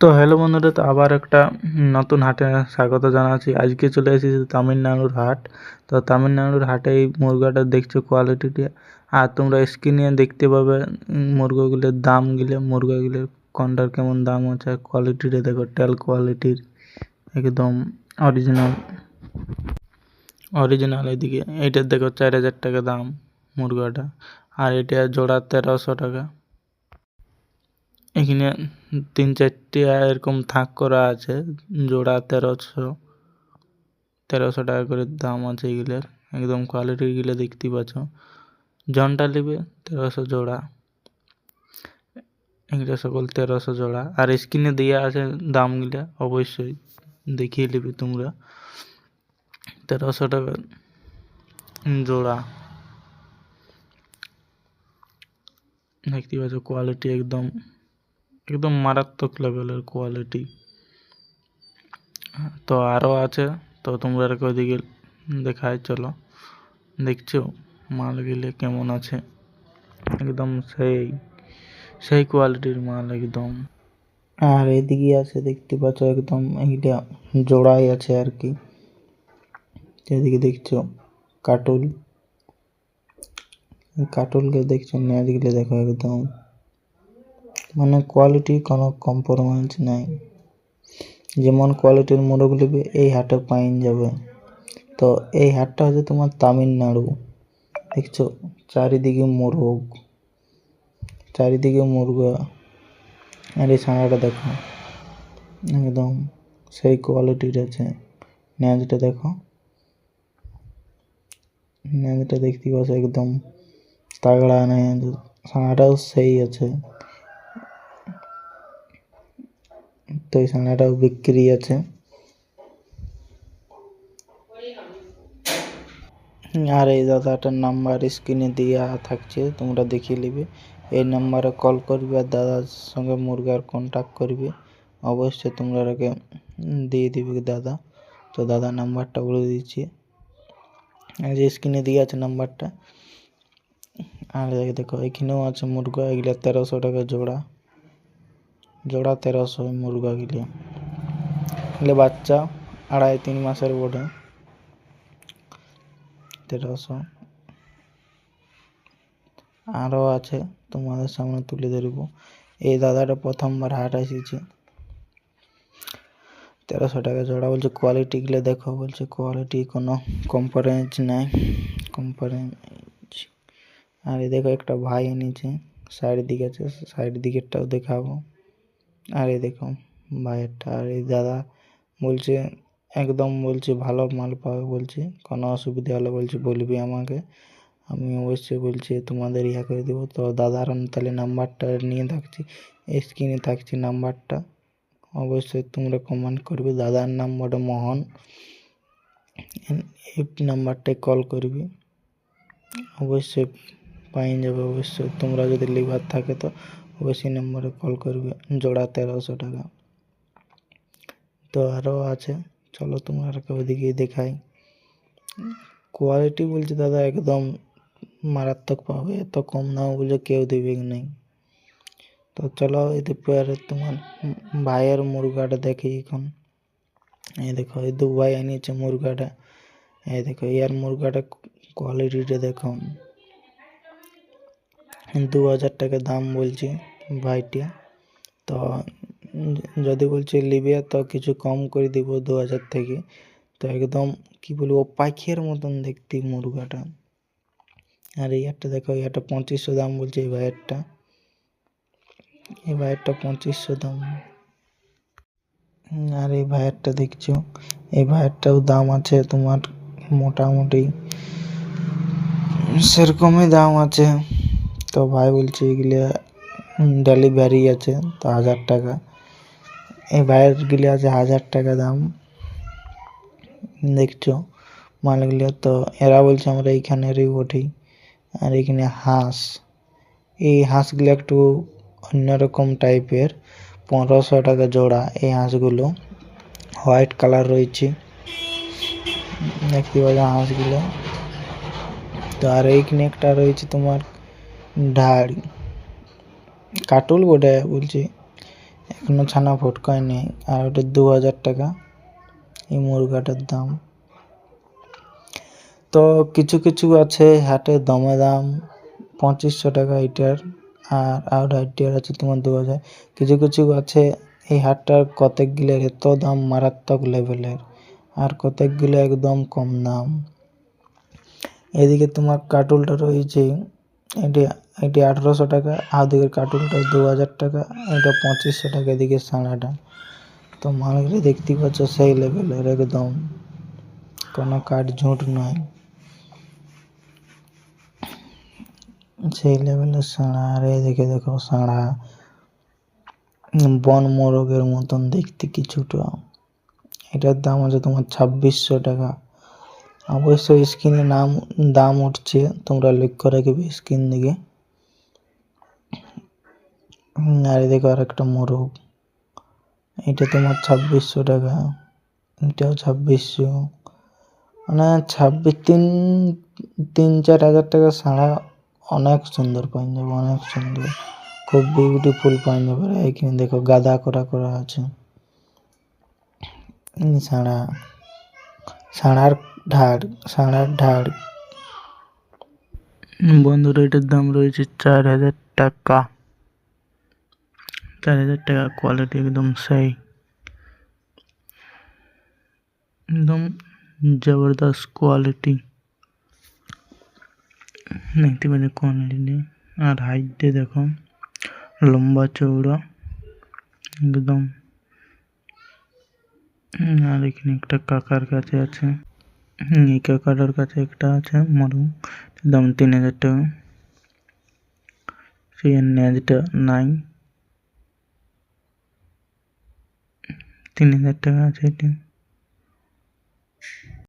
তো হ্যালো বন্ধুরা, তো আবার একটা নতুন হাটে স্বাগত জানাচ্ছি। আজকে চলে এসেছি তামিলনাড়ুর হাট। তো তামিলনাড়ুর হাটে এই মুরগাটা দেখছো কোয়ালিটিটা, আর তোমরা স্ক্রিনে দেখতে পাবে মুরগাগুলোর দামগুলো, মুরগাগুলোর কোনটার কেমন দাম আছে। কোয়ালিটিটা দেখো, টেল কোয়ালিটির একদম অরিজিনাল অরিজিনাল। এদিকে এইটার দেখো 4,000 টাকা দাম মুরগাটা, আর এটা জোড়া 1300 টাকা। এখানে 3-4টি এরকম থাক করা আছে, জোড়া 1300 টাকা করে দাম আছে এগুলোর। একদম কোয়ালিটিগুলো দেখতে পাচ্ছ, জনটা নেবে 1300 জোড়া, এগুলো সকল 1300 জোড়া। আর স্ক্রিনে দেওয়া আছে দামগুলো, অবশ্যই দেখিয়ে নেবে তোমরা। 1300 টাকা জোড়া, দেখতে পাচ্ছ কোয়ালিটি একদম একদম মারাত্মক লেভেলের কোয়ালিটি। তো আরও আছে, তো তোমরা ওইদিকে দেখায় চলো। দেখছো মালগুলো কেমন আছে, একদম সেই কোয়ালিটির মাল একদম। আর এদিকে আছে দেখতে পাচ্ছ একদম এইটা জোড়াই আছে আর কি। এদিকে দেখছো কাটুলকে দেখছো, নেটগুলো দেখো একদম, মানে কোয়ালিটি কোনো কম্প্রোমাইজ নাই। যেমন কোয়ালিটির মোরগ নেবে এই হাটে পাইন যাবে। তো এই হাটটা হচ্ছে তোমার তামিলনাড়ু। দেখছো চারিদিকে মুরগা, আর এই ছানাটা দেখো একদম সেই কোয়ালিটির আছে। ন্যাজটা দেখো, ন্যাজটা দেখতে পাচ্ছ একদম তাগড়া ন্যাজ, ছানাটাও সেই আছে। তো এই ছানাটাও বিক্রি আছে। আর এই দাদাটার নাম্বার স্ক্রিনে দেওয়া থাকছে, তোমরা দেখিয়ে নেবে। এই নাম্বারে কল করবে আর দাদার সঙ্গে মুরগার কন্ট্যাক্ট করবে। অবশ্যই তোমরা ওকে দিয়ে দিবে দাদা। তো দাদা নাম্বারটা বলে দিচ্ছি, আর স্ক্রিনে দিয়ে আছে নাম্বারটা। আর দেখো এখানেও আছে মুরগা, এগুলো 1300 টাকা জোড়া, 1300 মুরগাগুলো। এগুলো বাচ্চা 2.5-3 মাসের বটে, 1300। আরও আছে, তোমাদের সামনে তুলে ধরবো। এই দাদাটা প্রথমবার হাট এসেছে, 1300 টাকা জোড়া বলছে। কোয়ালিটিগুলো দেখো, বলছে কোয়ালিটি কোনো কম্প্রোমাইজ নাই, আর এই দেখো একটা ভাই এনেছে, সাইড দিকে আছে, সাইড দিকেরটাও দেখাবো। আর এই দেখো ভাইয়েরটা। আর এই দাদা বলছে একদম, বলছে ভালো মাল পাবে, বলছে কোনো অসুবিধা হলে বলছে বলবি আমাকে, আমি অবশ্যই বলছি তোমাদের ইয়া করে দেবো। তো দাদার তাহলে নাম্বারটা নিয়ে থাকছি, স্ক্রিনে থাকছে নাম্বারটা, অবশ্যই তোমরা কমেন্ট করবে। দাদার নাম বটে মোহন, এই নাম্বারটায় কল করবি, অবশ্যই পাইন যাবে। অবশ্যই তোমরা যদি লিভার থাকে তো অবশ্যই নাম্বারে কল করবে। জোড়া 1300 টাকা। তো আরও আছে, চলো তোমরা ওইদিকেই দেখাই। কোয়ালিটি বলছে দাদা একদম মারাত্মক পাবে, এত কম দাম বলে কেউ দেবে নেই। তো চলো এতে পরে তোমার ভাইয়ের মুরগাটা দেখি এখন। এই দেখো এই দু ভাই এনেছে মুরগাটা, এই দেখো ইয়ার মুরগাটা কোয়ালিটিটা দেখো, 2000 টাকা দাম বলছে ভাইটা। তো যদি বলছে লিবে তো কিছু কম করে দিব 2000 থেকে। তো একদম কি বলবো পাখির মতন দেখতে মুরগাটা। আর ইয়ারটা দেখো, ইয়ারটা 2500 দাম বলছে এই ভাইয়েরটা, 2500 দাম। আর এই ভাইয়েরটা দেখছো, এই ভাইয়েরটাও দাম আছে তোমার মোটামুটি সেরকমই দাম আছে। তো ভাই বলছে এগুলো ডেলিভারি আছে, তো 1000 টাকা। এই ভাইয়েরগুলো আছে 1000 টাকা দাম, দেখছো মালগুলো। তো এরা বলছে আমরা এইখানেরই উঠি। আর এখানে হাঁস, এই হাঁসগুলো একটু অন্যরকম টাইপের, 1500 টাকা জোড়া। এই হাঁসগুলো হোয়াইট কালার রয়েছে, দেখতে পাচ্ছ হাঁসগুলো। তো আর এইখানে একটা রয়েছে তোমার ঢাড়, কাটুল বটে বলছে, কোনো ছানা ফটকায় নেই। আর ওটা 2000 টাকা এই মুরগাটার দাম। তো কিছু কিছু আছে হাটে দমে দাম 2500 টাকা এটার। আর এটার আছে তোমার 2000। কিছু কিছু আছে এই হাটটার কতকগুলো এত দাম মারাত্মক লেভেলের, আর কতকগুলো একদম কম দাম। এদিকে তোমার কাটুলটা রয়েছে, এটি 1800 টাকা, আর দিকের কাটুলটা 2000 টাকা, এটা 2500 টাকা এদিকে সানাটা। তো মালগুলো দেখতে পাচ্ছ সেই লেভেলের একদম, কোনো কাঠ ঝুট নয়, সেই লেভেলের সাড়া। আর এদিকে দেখো সাড়া বন মোরগের মতন দেখতে কিছুটা। এটার দাম আছে তোমার 2600 টাকা। অবশ্যই স্ক্রিনে দাম উঠছে, তোমরা লক্ষ্য রাখবে স্ক্রিন দিকে। আর এদিকে আর একটা মোরগ, এটা তোমার 2600 টাকা, এটাও 2600। মানে 3-4 হাজার টাকা ছাড়া অনেক সুন্দর পাঞ্জাব, অনেক সুন্দর, খুব বিউটিফুল পাঞ্জাব। এখানে দেখো গাদা করা করা আছে সাড়ার ঢাড়। বন্ধুরা এটার দাম রয়েছে 4000 টাকা। 4000 টাকা, কোয়ালিটি একদম সেই, একদম জবরদস্ত কোয়ালিটি, দেখতে পাচ্ছি কোয়ালিটি নেই। আর হাইটে দেখো লম্বা চৌড়া একদম। আর এখানে একটা কাকার কাছে আছে, এই কাকাটার কাছে একটা আছে মরুম, দাম 3000 টাকা। সেই ন্যাজটা নাই, 3000 টাকা আছে এটা।